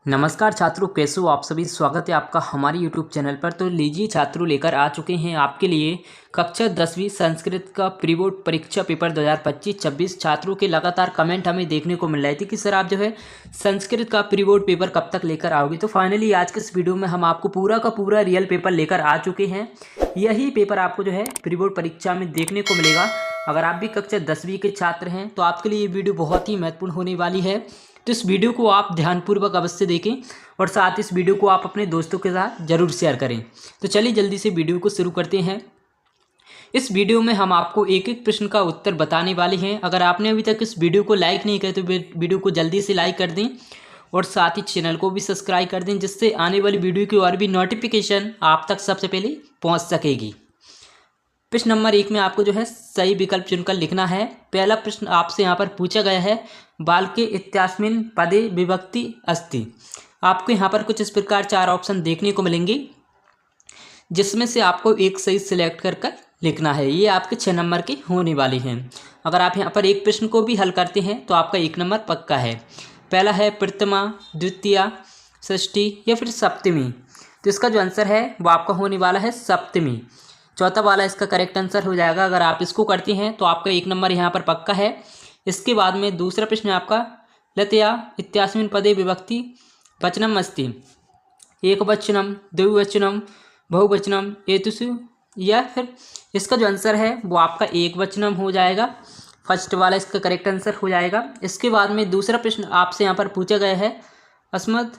नमस्कार छात्रों, कैसे हो आप सभी। स्वागत है आपका हमारे यूट्यूब चैनल पर। तो लीजिए छात्रों, लेकर आ चुके हैं आपके लिए कक्षा 10वीं संस्कृत का प्री बोर्ड परीक्षा पेपर 2025-26। छात्रों के लगातार कमेंट हमें देखने को मिल रहे थे कि सर आप जो है संस्कृत का प्री बोर्ड पेपर कब तक लेकर आओगे। तो फाइनली आज के इस वीडियो में हम आपको पूरा का पूरा रियल पेपर लेकर आ चुके हैं। यही पेपर आपको जो है प्री बोर्ड परीक्षा में देखने को मिलेगा। अगर आप भी कक्षा 10वीं के छात्र हैं तो आपके लिए ये वीडियो बहुत ही महत्वपूर्ण होने वाली है। तो इस वीडियो को आप ध्यानपूर्वक अवश्य देखें और साथ इस वीडियो को आप अपने दोस्तों के साथ ज़रूर शेयर करें। तो चलिए जल्दी से वीडियो को शुरू करते हैं। इस वीडियो में हम आपको एक एक प्रश्न का उत्तर बताने वाले हैं। अगर आपने अभी तक इस वीडियो को लाइक नहीं किया तो वीडियो को जल्दी से लाइक कर दें और साथ ही चैनल को भी सब्सक्राइब कर दें, जिससे आने वाली वीडियो की और भी नोटिफिकेशन आप तक सबसे पहले पहुँच सकेगी। प्रश्न नंबर 1 में आपको जो है सही विकल्प चुनकर लिखना है। पहला प्रश्न आपसे यहाँ पर पूछा गया है, बालके इत्यस्मिन् पदे विभक्ति अस्ति। आपको यहाँ पर कुछ इस प्रकार 4 ऑप्शन देखने को मिलेंगे, जिसमें से आपको एक सही सिलेक्ट कर लिखना है। ये आपके 6 नंबर के होने वाले हैं। अगर आप यहाँ पर एक प्रश्न को भी हल करते हैं तो आपका 1 नंबर पक्का है। पहला है प्रथमा, द्वितीया, षष्ठी या फिर सप्तमी। तो इसका जो आंसर है वो आपका होने वाला है सप्तमी। चौथा वाला इसका करेक्ट आंसर हो जाएगा। अगर आप इसको करते हैं तो आपका 1 नंबर यहाँ पर पक्का है। इसके बाद में दूसरा प्रश्न है आपका, लतया इत्यस्मिन् पदे विभक्ति वचनम अस्ति। एकवचनम, द्विवचनम, बहुवचनम, एतुषु। या फिर इसका जो आंसर है वो आपका एकवचनम हो जाएगा। फर्स्ट वाला इसका करेक्ट आंसर हो जाएगा। इसके बाद में दूसरा प्रश्न आपसे यहाँ पर पूछा गया है, अस्मत्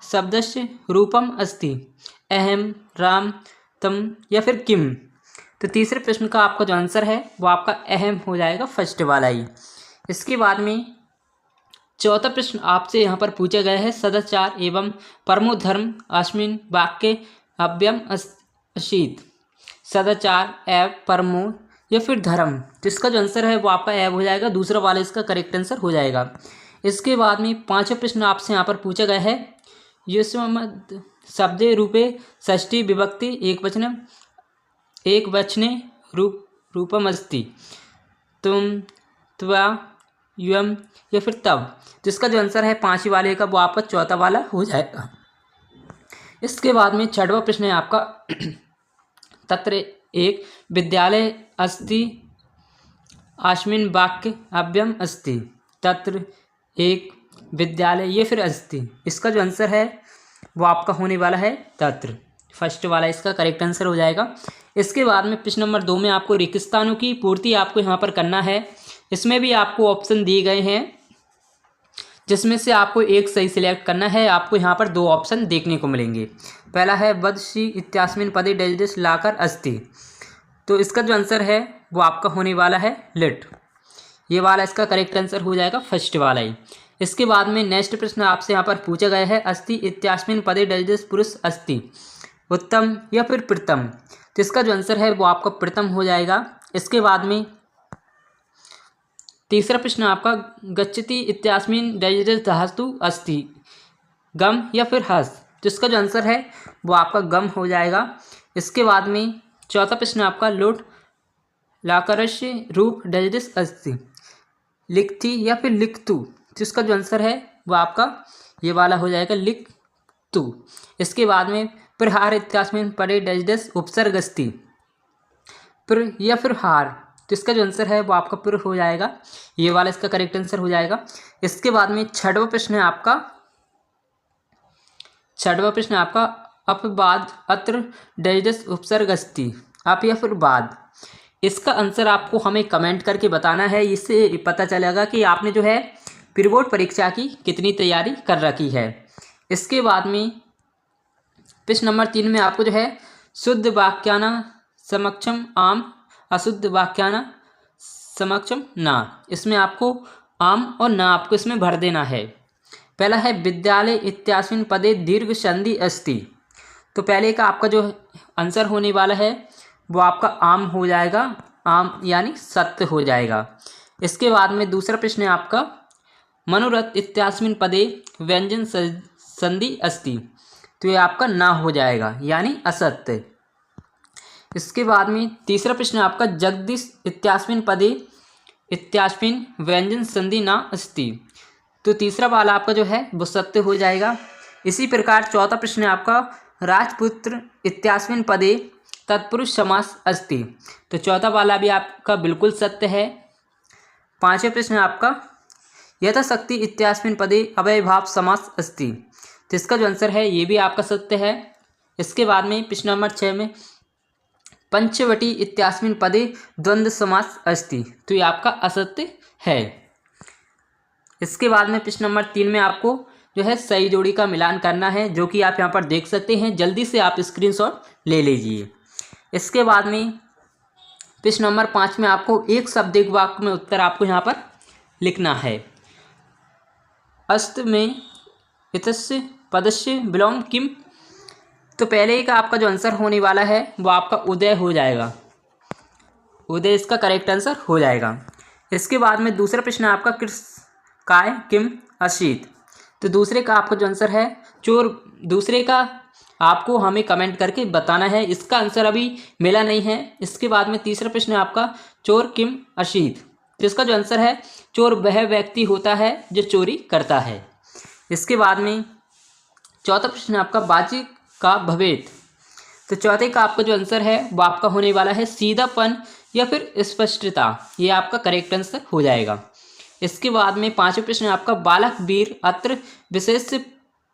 शब्दस्य रूपम अस्ति। अहम, राम, तम या फिर किम। तो तीसरे प्रश्न का आपका जो आंसर है वो आपका अहम हो जाएगा, फर्स्ट वाला ही। इसके बाद में चौथा प्रश्न आपसे यहाँ पर पूछा गया है, सदाचार एवं परमो धर्म अस्मिन् वाक्ये अव्ययम असीत्। सदाचार, एव, परमो या फिर धर्म। तो इसका जो आंसर है वो आपका एव हो जाएगा। दूसरा वाला इसका करेक्ट आंसर हो जाएगा। इसके बाद में पांचवा प्रश्न आपसे यहाँ पर पूछा गया है, युष्मद् शब्दे रूपे षष्ठी विभक्ति एक वचने रूपम अस्ति। तुम, त्वा, यम या फिर तब। तो इसका जो आंसर है 5 वाले का वो आपका चौथा वाला हो जाएगा। इसके बाद में 6वां प्रश्न है आपका, तत्र एक विद्यालय अस्ति अस्मिन् वाक्ये अव्ययम अस्ति। तत्र एक विद्यालय या फिर अस्ति। इसका जो आंसर है वो आपका होने वाला है तत्र। फर्स्ट वाला इसका करेक्ट आंसर हो जाएगा। इसके बाद में प्रश्न नंबर 2 में आपको रिक्तस्थानों की पूर्ति आपको यहाँ पर करना है। इसमें भी आपको ऑप्शन दिए गए हैं, जिसमें से आपको एक सही सिलेक्ट करना है। आपको यहाँ पर 2 ऑप्शन देखने को मिलेंगे। पहला है वदसी इत्यस्मिन् पदे डैश लाकर अस्ति। तो इसका जो आंसर है वो आपका होने वाला है लिट। ये वाला इसका करेक्ट आंसर हो जाएगा, फर्स्ट वाला ही। इसके बाद में नेक्स्ट प्रश्न आपसे यहाँ पर पूछा गया है, अस्ति इत्यस्मिन् पदे डैश पुरुष अस्ति। उत्तम या फिर प्रथम। तो इसका जो आंसर है वो आपका प्रथम हो जाएगा। इसके बाद में तीसरा प्रश्न आपका, गच्छति इत्यस्मिन् डैश धातु अस्ति। गम या फिर हस। तो इसका जो आंसर है वो आपका गम हो जाएगा। इसके बाद में चौथा प्रश्न आपका, लोट लाकरस्य रूप डैश अस्ति। लिखती या फिर लिखतु। तो इसका जो आंसर है वो आपका ये वाला हो जाएगा, लिखतु। इसके बाद में प्रहार इत्यस्मिन् पदे डैश उपसर्ग अस्ति। प्र या फिर हार। तो इसका जो आंसर है वो आपका प्र हो जाएगा। ये वाला इसका करेक्ट आंसर हो जाएगा। इसके बाद में 6वां प्रश्न है आपका, 6वां प्रश्न आपका, अपवाद अत्र डैश उपसर्ग अस्ति। अप या फिर बाद। इसका आंसर आपको हमें कमेंट करके बताना है। इससे पता चलेगा कि आपने जो है प्री बोर्ड परीक्षा की कितनी तैयारी कर रखी है। इसके बाद में प्रश्न नंबर 3 में आपको जो है, शुद्ध वाक्याना समक्षम आम, अशुद्ध वाक्याना समक्षम ना। इसमें आपको आम और ना आपको इसमें भर देना है। पहला है, विद्यालय इत्यस्मिन् पदे दीर्घ संधि अस्ति। तो पहले का आपका जो आंसर होने वाला है वो आपका आम हो जाएगा। आम यानी सत्य हो जाएगा। इसके बाद में दूसरा प्रश्न है आपका, मनोरथ इत्यस्मिन् पदे व्यंजन संधि अस्ति। तो ये आपका ना हो जाएगा, यानी असत्य। इसके बाद में तीसरा प्रश्न आपका, जगदीश इत्यस्मिन् पदे इत्यस्मिन् व्यंजन संधि ना अस्ति। तो तीसरा वाला आपका जो है वो सत्य हो जाएगा। इसी प्रकार चौथा प्रश्न है आपका राजपुत्र इत्यास्मिन् पदे तत्पुरुष समास अस्ति। तो चौथा वाला भी आपका बिल्कुल सत्य है। पांचवें प्रश्न है आपका यथाशक्ति इत्यास्मिन् पदे अव्ययभाव समास अस्ति। तो इसका जो आंसर है ये भी आपका सत्य है। इसके बाद में प्रश्न नंबर 6 में पंचवटी इत्यास्मिन् पदे द्वंद्व समास अस्ति। तो ये आपका असत्य है। इसके बाद में प्रश्न नंबर 3 में आपको जो है सही जोड़ी का मिलान करना है, जो कि आप यहाँ पर देख सकते हैं। जल्दी से आप स्क्रीनशॉट ले लीजिए। इसके बाद में प्रश्न नंबर 5 में आपको एक शब्द एक वाक्य में उत्तर आपको यहाँ पर लिखना है। अस्त में इतस्य पदस्य विलोम किम। तो पहले का आपका जो आंसर होने वाला है वो आपका उदय हो जाएगा। उदय इसका करेक्ट आंसर हो जाएगा। इसके बाद में दूसरा प्रश्न है आपका कृष काय किम अशीत। तो दूसरे का आपका जो आंसर है चोर। दूसरे का आपको हमें कमेंट करके बताना है। इसका आंसर अभी मिला नहीं है। इसके बाद में तीसरा प्रश्न है आपका चोर किम अशीत। तो इसका जो आंसर है चोर वह व्यक्ति होता है जो चोरी करता है। इसके बाद में चौथा प्रश्न है आपका बाजी का भवेत। तो चौथे का आपका जो आंसर है वो आपका होने वाला है सीधापन या फिर स्पष्टता। ये आपका करेक्ट आंसर हो जाएगा। इसके बाद में पांचवें प्रश्न है आपका बालक वीर अत्र विशेष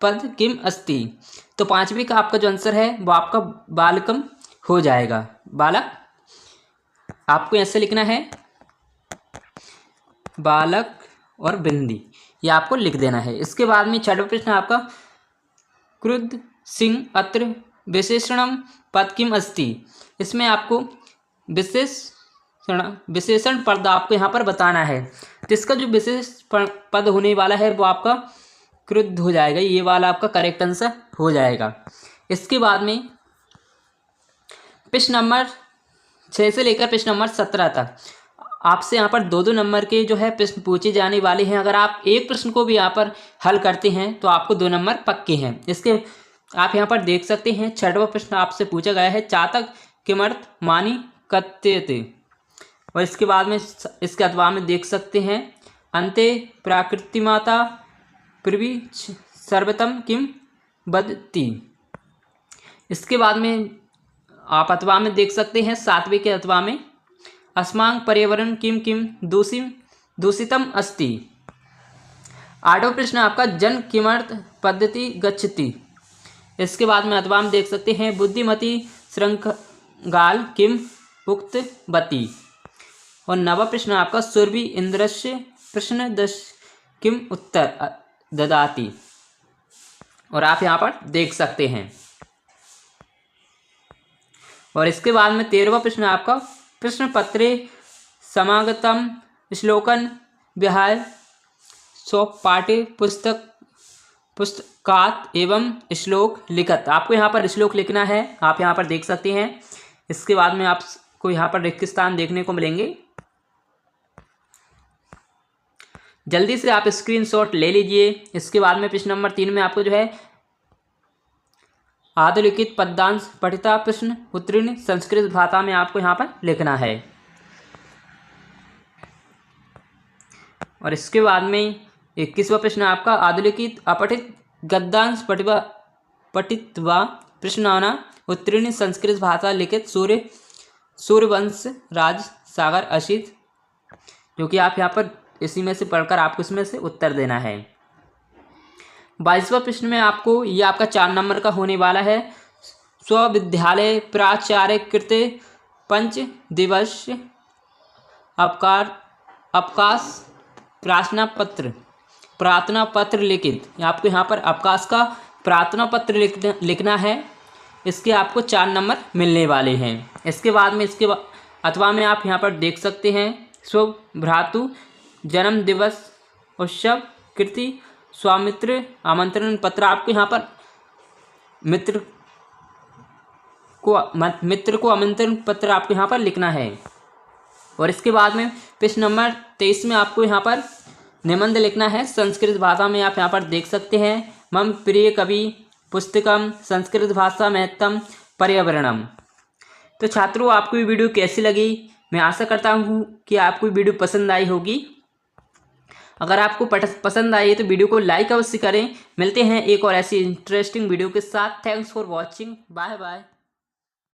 पद किम अस्ति। तो पांचवी का आपका जो आंसर है वो आपका बालकम हो जाएगा। बालक आपको ऐसे लिखना है, बालक और बिंदी ये आपको लिख देना है। इसके बाद में छठवां प्रश्न है आपका क्रुद्ध सिंह अत्र विशेषणम पद किम अस्ति। इसमें आपको विशेषण पद आपको यहाँ पर बताना है। तो इसका जो विशेष पद होने वाला है वो आपका क्रुद्ध हो जाएगा। ये वाला आपका करेक्ट आंसर हो जाएगा। इसके बाद में प्रश्न नंबर 6 से लेकर प्रश्न नंबर 17 तक आपसे यहाँ पर 2-2 नंबर के जो है प्रश्न पूछे जाने वाले हैं। अगर आप एक प्रश्न को भी यहाँ पर हल करते हैं तो आपको 2 नंबर पक्के हैं। इसके आप यहाँ पर देख सकते हैं। छठवां प्रश्न आपसे पूछा गया है चातक किमर्थ मानी कथ्यते। और इसके बाद में इसके अथवा में देख सकते हैं अन्ते प्राकृतिमाता पृथ्वी सर्वतम किम वदति। इसके बाद में आप अथवा में देख सकते हैं 7वें के अथवा में अस्मांग पर्यावरण किम किम दूषितम अस्ति। 8वां प्रश्न आपका जन किमर्थ पद्धति गच्छति। इसके बाद में अथवा में देख सकते हैं बुद्धिमती श्रृंगाल किम उक्तवती। और 9वां प्रश्न आपका सुरभि इंद्रस्य प्रश्न 10 किम उत्तर ददाति। और आप यहाँ पर देख सकते हैं। और इसके बाद में 13वां प्रश्न आपका प्रश्न पत्रे समागतम श्लोकन विहाय सो पाठ्य पुस्तकात एवं श्लोक लिखत। आपको यहाँ पर श्लोक लिखना है। आप यहाँ पर देख सकते हैं। इसके बाद में आपको यहाँ पर रिक्त स्थान देखने को मिलेंगे। जल्दी से आप स्क्रीनशॉट ले लीजिए। इसके बाद में प्रश्न नंबर 3 में आपको जो है आधुलिखित पद्यांश पठिता प्रश्न उत्तीर्ण संस्कृत भाषा में आपको यहाँ पर लिखना है। और इसके बाद में 21वां प्रश्न आपका आधुलिखित अपठित गद्यांश पठित्वा प्रश्नाना उत्तीर्ण संस्कृत भाषा लिखित सूर्यवंश राज सागर अशित। जो कि आप यहाँ पर इसी में से पढ़कर आपको इसमें से उत्तर देना है। 22वां प्रश्न में आपको ये आपका 4 नंबर का होने वाला है। स्वविद्यालय प्राचार्य कृते 5 दिवस अवकाश प्रार्थना पत्र लिखित। आपको यहाँ पर अवकाश का प्रार्थना पत्र लिखना है। इसके आपको 4 नंबर मिलने वाले हैं। इसके बाद में अथवा में आप यहाँ पर देख सकते हैं शुभ भ्रातु जन्म दिवस उत्सव कृति स्वामित्र आमंत्रण पत्र। आपको यहाँ पर मित्र को आमंत्रण पत्र आपको यहाँ पर लिखना है। और इसके बाद में प्रश्न नंबर 23 में आपको यहाँ पर निबंध लिखना है संस्कृत भाषा में। आप यहाँ पर देख सकते हैं मम प्रिय कवि पुस्तकम संस्कृत भाषा महत्तम पर्यावरणम। तो छात्रों आपको ये वीडियो कैसी लगी? मैं आशा करता हूँ कि आपको वीडियो पसंद आई होगी। अगर आपको पसंद आए तो वीडियो को लाइक अवश्य करें। मिलते हैं एक और ऐसी इंटरेस्टिंग वीडियो के साथ। Thanks for watching. Bye bye.